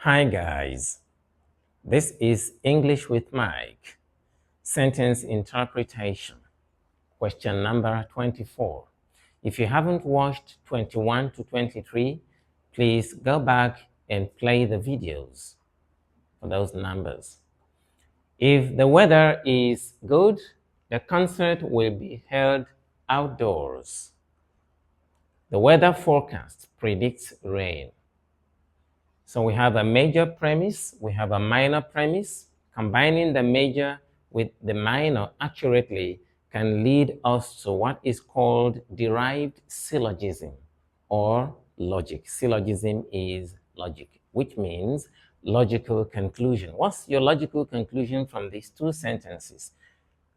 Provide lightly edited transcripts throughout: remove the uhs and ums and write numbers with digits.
Hi guys, this is English with Mike, sentence interpretation, question number 24. If you haven't watched 21 to 23, please go back and play the videos for those numbers. If the weather is good, the concert will be held outdoors. The weather forecast predicts rain. So we have a major premise, we have a minor premise. Combining the major with the minor accurately can lead us to what is called derived syllogism or logic. Syllogism is logic, which means logical conclusion. What's your logical conclusion from these two sentences?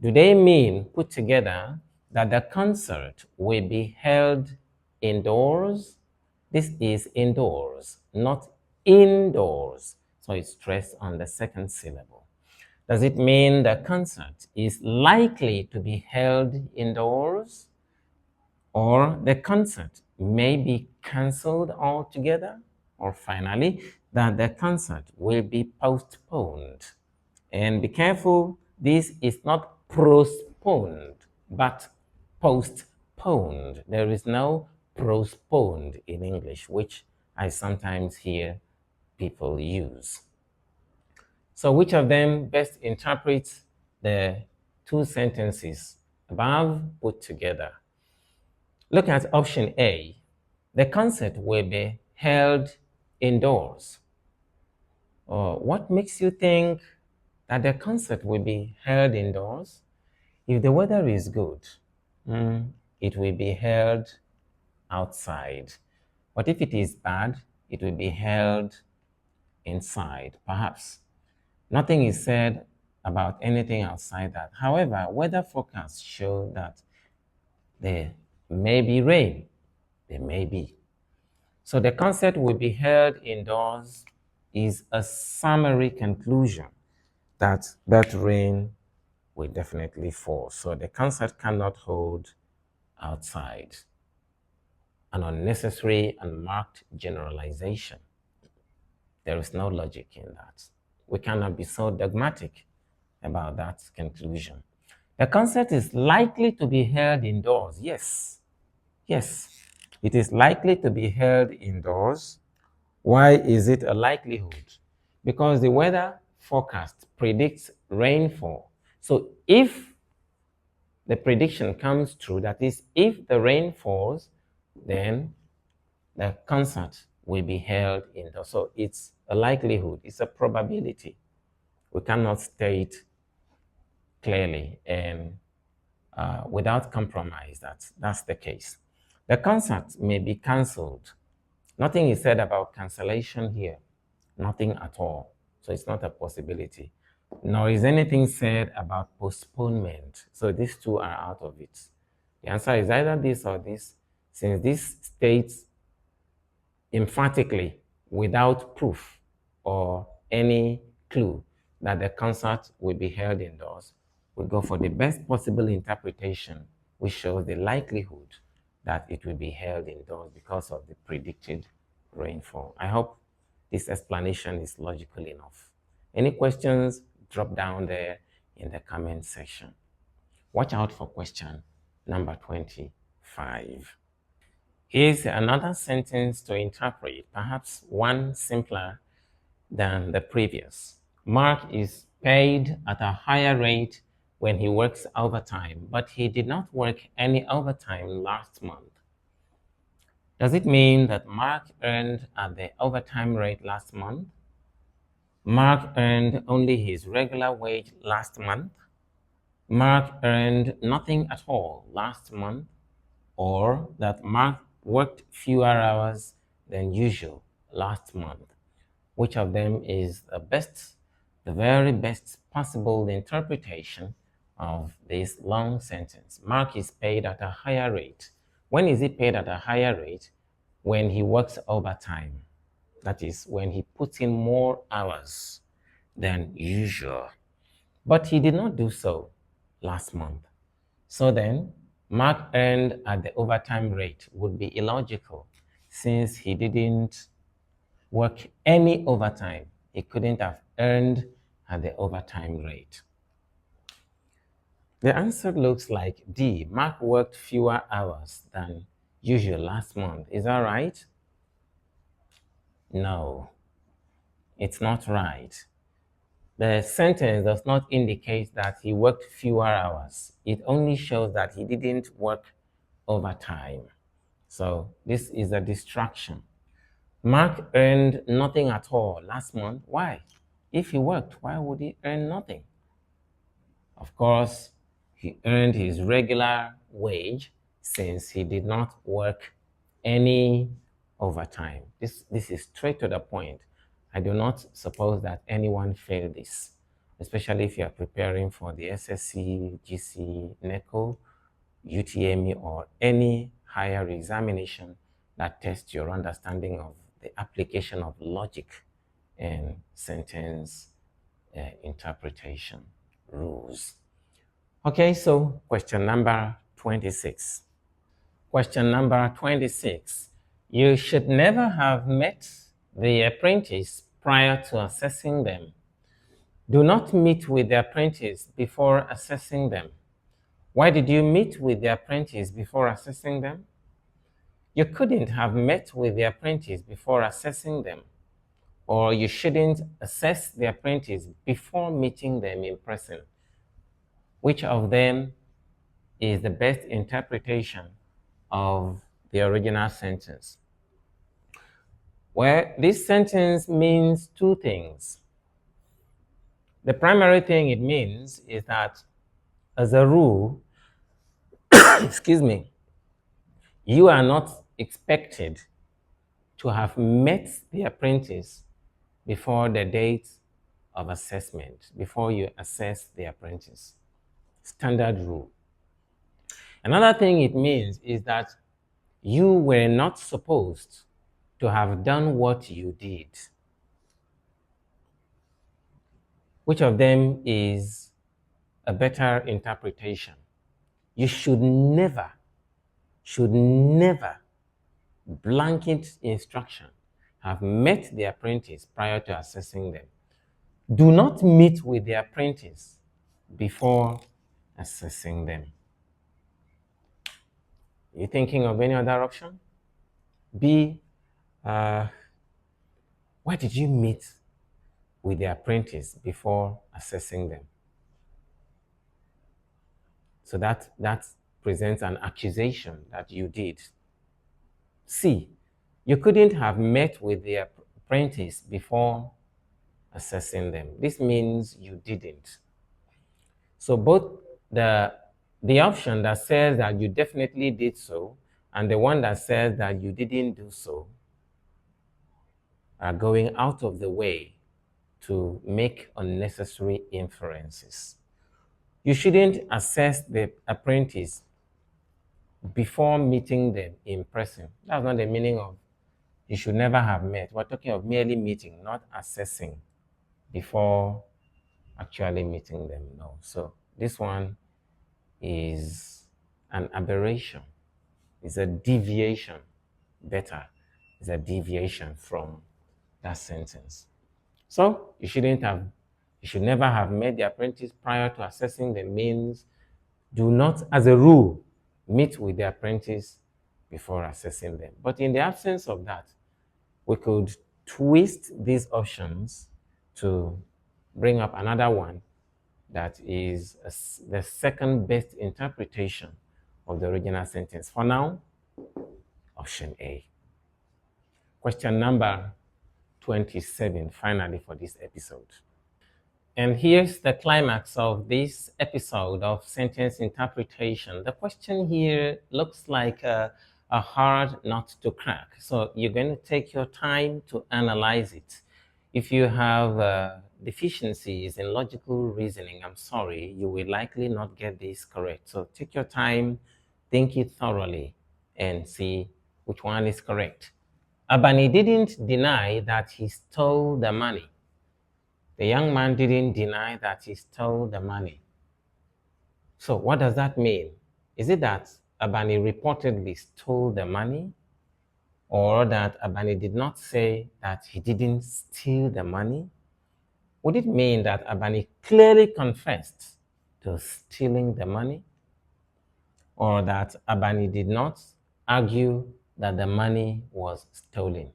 Do they mean, put together, that the concert will be held indoors? This is indoors, not indoors. So it's stressed on the second syllable. Does it mean the concert is likely to be held indoors? Or the concert may be cancelled altogether? Or finally, that the concert will be postponed? And be careful, this is not postponed, but postponed. There is no postponed in English, which I sometimes hear people use. So which of them best interprets the two sentences above put together? Look at option A. The concert will be held indoors. What makes you think that the concert will be held indoors? If the weather is good, it will be held outside. But if it is bad, it will be held inside, perhaps. Nothing is said about anything outside that. However, weather forecasts show that there may be rain. There may be. So the concert will be held indoors is a summary conclusion that rain will definitely fall. So the concert cannot hold outside. An unnecessary and marked generalization. There is no logic in that. We cannot be so dogmatic about that conclusion. The concert is likely to be held indoors. Yes. Yes, it is likely to be held indoors. Why is it a likelihood? Because the weather forecast predicts rainfall. So if the prediction comes true, that is, if the rain falls, then the concert will be held indoors. So it's a likelihood, it's a probability. We cannot state clearly and without compromise that that's the case. The concert may be cancelled. Nothing is said about cancellation here. Nothing at all. So it's not a possibility. Nor is anything said about postponement. So these two are out of it. The answer is either this or this, since this states emphatically, without proof or any clue, that the concert will be held indoors. We go for the best possible interpretation, which shows the likelihood that it will be held indoors because of the predicted rainfall. I hope this explanation is logical enough. Any questions, drop down there in the comment section. Watch out for question number 25. Here's another sentence to interpret, perhaps one simpler than the previous. Mark is paid at a higher rate when he works overtime, but he did not work any overtime last month. Does it mean that Mark earned at the overtime rate last month? Mark earned only his regular wage last month? Mark earned nothing at all last month? Or that Mark worked fewer hours than usual last month? Which of them is the very best possible interpretation of this long sentence? Mark is paid at a higher rate. When is he paid at a higher rate? When he works overtime. That is, when he puts in more hours than usual. But he did not do so last month. So then, Mark earned at the overtime rate would be illogical since he didn't work any overtime. He couldn't have earned at the overtime rate. The answer looks like D. Mark worked fewer hours than usual last month. Is that right? No, it's not right. The sentence does not indicate that he worked fewer hours. It only shows that he didn't work overtime. So this is a distraction. Mark earned nothing at all last month. Why? If he worked, why would he earn nothing? Of course, he earned his regular wage since he did not work any overtime. This is straight to the point. I do not suppose that anyone failed this, especially if you are preparing for the SSC, GC, NECO, UTME, or any higher examination that tests your understanding of the application of logic and sentence interpretation rules. Okay, so question number 26. Question number 26. You should never have met the apprentice prior to assessing them. Do not meet with the apprentice before assessing them. Why did you meet with the apprentice before assessing them? You couldn't have met with the apprentice before assessing them, or you shouldn't assess the apprentice before meeting them in person. Which of them is the best interpretation of the original sentence? Well, this sentence means two things. The primary thing it means is that, as a rule, excuse me, you are not expected to have met the apprentice before the date of assessment, before you assess the apprentice. Standard rule. Another thing it means is that you were not supposed to have done what you did. Which of them is a better interpretation? You should never, blanket instruction, have met the apprentice prior to assessing them. Do not meet with the apprentice before assessing them. You thinking of any other option? B, why did you meet with the apprentice before assessing them? So that presents an accusation that you did. C, you couldn't have met with the apprentice before assessing them. This means you didn't. So both the option that says that you definitely did so and the one that says that you didn't do so are going out of the way to make unnecessary inferences. You shouldn't assess the apprentice before meeting them in person. That's not the meaning of you should never have met. We're talking of merely meeting, not assessing before actually meeting them. No. So this one is an aberration. It's a deviation. Better, it's a deviation from that sentence. So you should never have met the apprentice prior to assessing them means do not, as a rule, meet with the apprentice before assessing them. But in the absence of that, we could twist these options to bring up another one that is the second best interpretation of the original sentence. For now, option A. Question number 27, finally, for this episode. And here's the climax of this episode of sentence interpretation. The question here looks like a hard nut to crack. So you're going to take your time to analyze it. If you have deficiencies in logical reasoning, I'm sorry, you will likely not get this correct. So take your time, think it thoroughly, and see which one is correct. Abani didn't deny that he stole the money. The young man didn't deny that he stole the money. So what does that mean? Is it that Abani reportedly stole the money? or that Abani did not say that he didn't steal the money? Would it mean that Abani clearly confessed to stealing the money? Or that Abani did not argue that the money was stolen?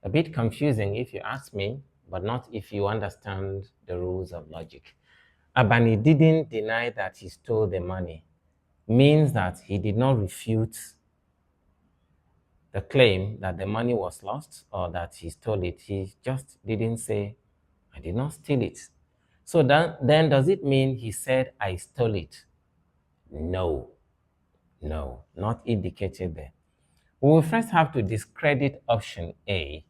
A bit confusing if you ask me, but not if you understand the rules of logic. Abani didn't deny that he stole the money, means that he did not refute the claim that the money was lost or that he stole it. He just didn't say, I did not steal it. So then does it mean he said, I stole it? No, not indicated there. We will first have to discredit option A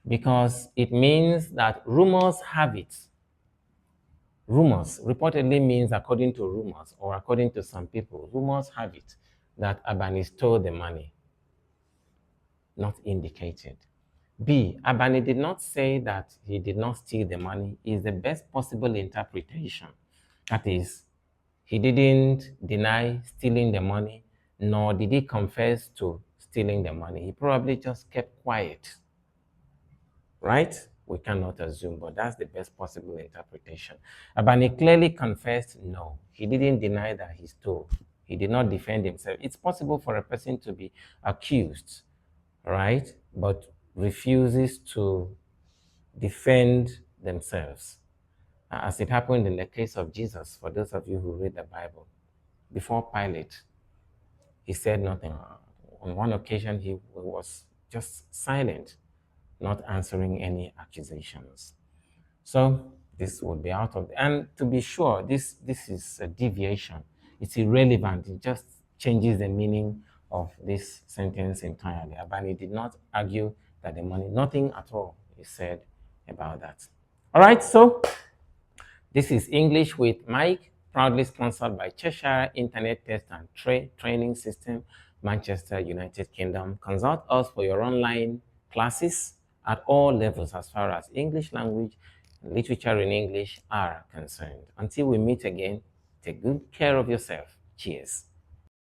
because it means that rumors have it. Rumors reportedly means according to rumors or according to some people. Rumors have it that Abani stole the money. Not indicated. B, Abani did not say that he did not steal the money is the best possible interpretation. That is, he didn't deny stealing the money, nor did he confess to stealing the money. He probably just kept quiet. Right? We cannot assume, but that's the best possible interpretation. Abani clearly confessed, no, he didn't deny that he stole. He did not defend himself. It's possible for a person to be accused, right, but refuses to defend themselves, as it happened in the case of Jesus. For those of you who read the Bible, before Pilate, he said nothing. On one occasion, he was just silent, not answering any accusations. So this would be out of, and to be sure, this is a deviation. It's irrelevant. It just changes the meaning of this sentence entirely. Abani did not argue that the money, nothing at all is said about that. All right, so this is English with Mike, proudly sponsored by Cheshire Internet Test and Training System, Manchester, United Kingdom. Consult us for your online classes at all levels as far as English language and literature in English are concerned. Until we meet again, take good care of yourself. Cheers.